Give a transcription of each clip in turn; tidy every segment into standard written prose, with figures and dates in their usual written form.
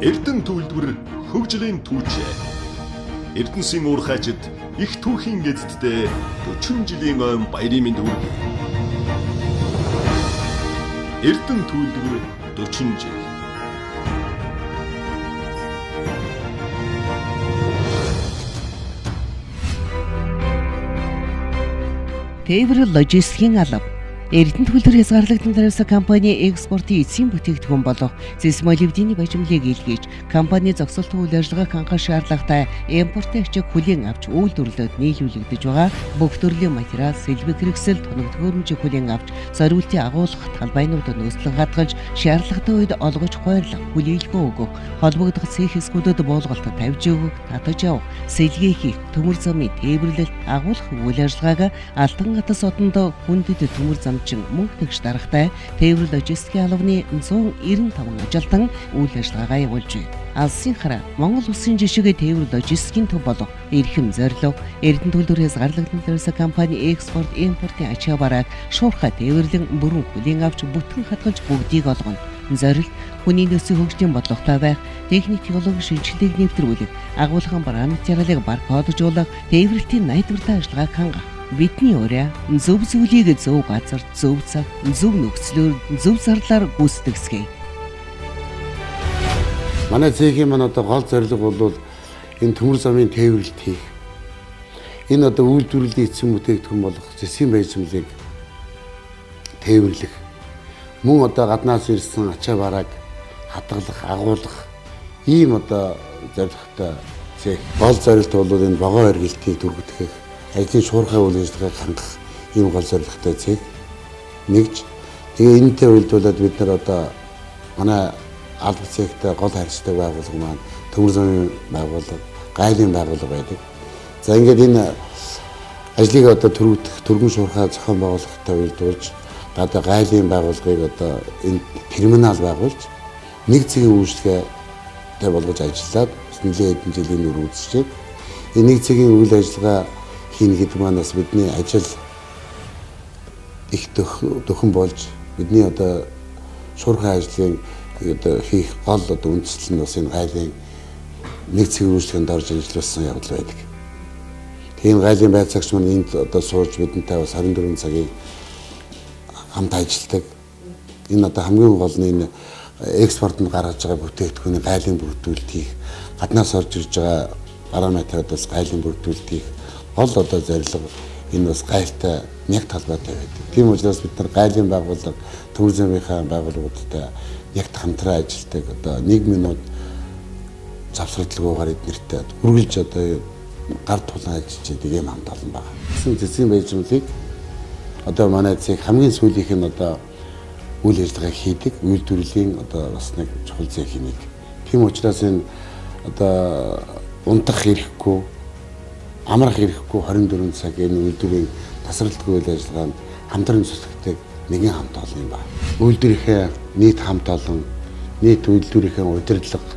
Эрдэнэ төлөвлөр хөгжлийн түүчээ. Эрдэнэсийн уурхайчид их түүхийн эзэдтэй 40 жилийн ойн баярын мэнд хүргэе. Эрдэнэ төлөвлөр 40 жил. Тээвэр логистикийн алба. Эрдэнэ төлөвлөр хязгаарлагдсан тариуцлага компани экспортын эцсийн бүтээгдэхүүн болох зэс-молибдений бажимлыг илгээж, компани зогсолтын үйл ажиллагааг хангах шаардлагатай импортын ачааг хүлээн авч үйлдвэрлэлд нийлүүлэгдэж байгаа бүх төрлийн материал, сэлбэг хэрэгсэл, тоног төхөөрөмжийг хүлээн авч, зориултын агуулгах талбайнуудад нөөцлөн хадгалж, шаардлагатай үед олгож хойрлох, хүлээлгөө өгөх, холбогдох цэх эсгүүдэд буулгалтад тавьж өгөх, татаж авах, сэлгээ хийх, төмөр замын тээвэрлэлт, агуулгах үйл ажиллагааг Алтан гатас одонд хүндэд төмөр замчин мөнгө тэгш дарахтай тээвэр логистикийн албаны 195 ажилтан үйл ажиллагаагаа явуулж байна. Алсын хараа Монгол улсын жишээ тээвэр логистикийн төв болох эрхэм зорилго Эрдэнэ төлөвлөр хязгаарлагдсан тариуцлага компани экспорт импортын ачаа барааг шуурхай тээвэрлэн бүрэн хүлээн авч бүтэн хадгалж бүгдийг олгоно. Зорилт хүний нөөцийн хөгжлийн бодлоготой байх, техник технологи шинжилгээг нэвтрүүлэх, агуулгын параметр жаргалыг бар коджуулах, тээвэрлэлтийн найдвартай ажиллагааг хангах. Бидний ураа зөв зүйлийг зөв газар, зөв цаг, зөв нөхцлөөр, зөв зарлаар гүйцэтгэсгэе. Манай цехийн одоо гол зорилго бол энэ төмөр замын тээвэрлэлт хийх. Энэ одоо үйлдвэрлэлийн эцсийн бүтээгдэхүүн болох зэсийн баяжмлыг тээвэрлэх. Мөн одоо гаднаас ирсэн ачаа барааг хадгалах, агуулгах ийм одоо зорилготой цех. Гол зорилт бол энэ вагон эргэлтийг дөрвөлгөх, ажлын шуурхай үйл ажиллагааг хангах ийм гол зорилготой цех нэгж. Тэгээ энэтэй үйлдвэрлээд бид нар одоо манай алба цехтэй гол харьцдаг байгууллага маань төмөр замын байгууллага, гайлын байгууллага байдаг. За ингээд энэ ажлыг одоо түргэн шуурхай зохион байгуулалттай үйлдвэрлэж, одоо гайлын байгууллагыг одоо энэ терминал байгуулж нэг цэгийн үйлчлэгээтэй болгож ажиллаад нэлээд хэдэн жилийн өмнө үзчихээ. Энэ нэг цэгийн үйл ажиллагаа хийнэ гэдэг манаас бидний ажил их дөхөн болж бидний одоо шуурхай ажлыг одоо хийх гол одоо үндэслэл нь бас энэ гайлын нэг цэгийн үйлчлэгэнд орж ажилласан явдал байдаг. Тийм гайлын байцаагч маань энд одоо сууж бидэнтэй бас 24 цагийг хамт ажилладаг. Энэ одоо хамгийн гол нь энэ экспортод гаргаж байгаа бүтээгдэхүүний гайлын бүрдүүлэлт хийх, гаднаас орж ирж байгаа параметрууд бас гайлын бүрдүүлэлт хийх гол одоо зорилго энэ бас гайлтай яг талбайтай байдаг. Тийм учраас бид нар гайлын байгууллага, төмөр замынхаа байгууллагуудтай яг хамтран ажилладаг. Одоо 1 минут завсралгүйгээр эднэртэй үргэлж одоо гар тулан ажиллаж байдаг юм хамт олон байна. Зэсийн баяжмлыг одоо манай цэг хамгийн сүүлийнх нь одоо үйл ажиллагаа хийдэг, үйлдвэрлэлийн одоо бас нэг чухал цэхийн нэг. Тийм учраас энэ одоо унтах хэрэггүй, амрах хэрэггүй 24 цаг энэ үйлдвэрийн тасралтгүй үйл ажиллагаанд хамтран зүсгдэг нэгэн хамт олон юм байна. Үйлдвэрийнхээ нийт хамт олон, нийт үйлдвэрийнхээ удирдлага,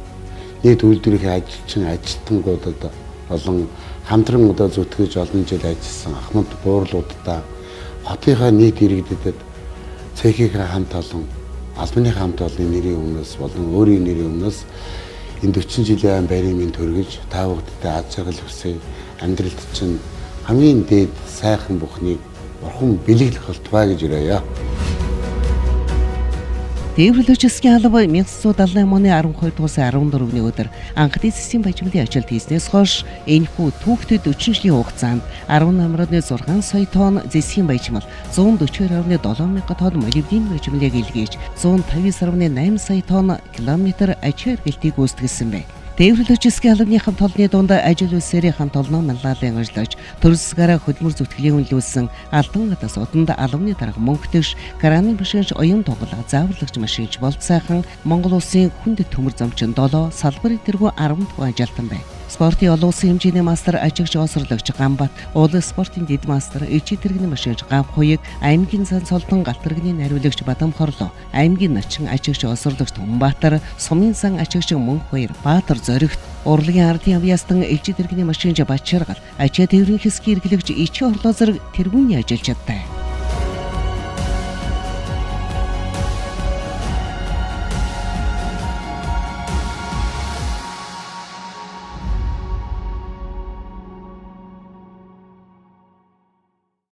нийт үйлдвэрийнхээ ажилчин, ажилтнуудад болон хамтран одоо зүтгэж олон жил ажилласан ахмад буурлуудаа хотынхаа нийт иргэдэд цехийнхээ хамт олон, албаны хамт олонны нэрийн өмнөөс болон өөрийн нэрийн өмнөөс энэ 40 жилийн баярын мэнд хүргэж та бүхэдтэй аз жаргал хүсье. Амьдралд чинь хамгийн дээд сайхан бүхнийг бурхан бэлэглэх болтугай гэж өрөөё. Тээвэр логистикийн алба 1978 оны 12 дугаар сарын 14-ний өдөр анхны зэсийн баяжмлын ажилд хийснээс хойш энэхүү түүхтэд 40 жилийн хугацаанд 18.6 сая тонн зэсийн баяжмал, 142.7 мянган тонн молибдений баяжмлыг илгээж, 159.8 сая тонн километр ачаа эргэлтийг гүйцэтгэлсэн байна. Тээвэр логистикийн албаны хамт олонны дунд ажил үйлсээрийн хамт олоноо манлайлан ажиллаж, төрөлсгаараа хөдөлмөр зүтгэлийг үнэлүүлсэн Алтан гатас одонд албаны дарга мөнгө тэгш, краны машинч, оюун тоглоо, зааварлагч машинч болцсайхан Монгол улсын хүндэт төмөр замчин 7, салбарын тэргүү 10 тухайн ажилтан байна. Спортын олон улсын хэмжээний мастер ажигч осорлогч Ганбат, уулын спортын дэд мастер ичид тэрэгний машинч Ганх Хуйг, аймгийн сан солтон галт тэрэгний найруулагч Бадам Хорлоо, аймгийн начин ажигч осорлогч Тунбаатар, сумын сан ажигч Мөнх Баяр, Баатар Зоригт, урлагийн ардын авьяастан ичид тэрэгний машинч Бачаргал, ачаа тээврийн хэсгийн эргэлэгч Ичи Орлоо зэрэг тэргүүний ажилчдтай.